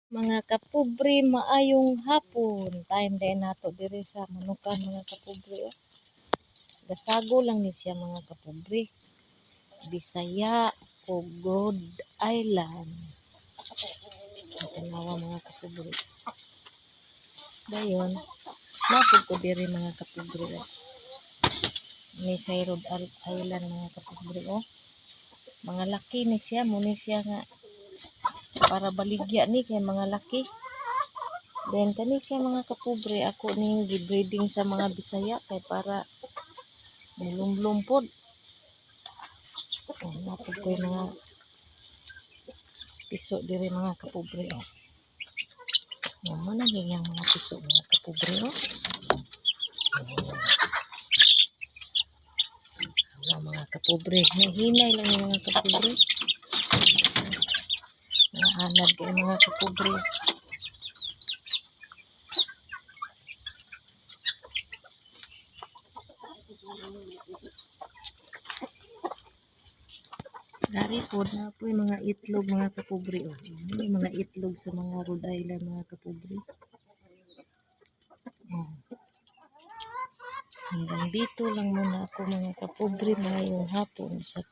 Mga kapobre, maayong hapon. Time din nato diri sa Manukan mga kapobre. Oh. Gasago lang ni siya mga kapobre. Bisaya o Rhode Island. Tanawa mga kapobre. Dayon, napod ko diri mga kapobre. Oh. Ni sa Rhode Island mga kapobre. Oh. Mga laki ni siya, muni siya nga para baligya ni kay mga laki. Then kani siya mga kapobre, ako ning gibreeding sa mga Bisaya kay para mulumlum pod. Oh, napod ko yung mga piso diri mga kapobre. Oh. Oh, managing yung mga piso mga kapobre. Oh. Oh, mga kapobre, nahinay lang yung mga kapobre. Mga anad kayo mga kapobre. Dari po na po yung mga itlog mga kapobre. Oh. May mga itlog sa mga Rhode Island mga kapobre. Oh. Hanggang dito lang muna ako mga kapobre, mayong hapon sa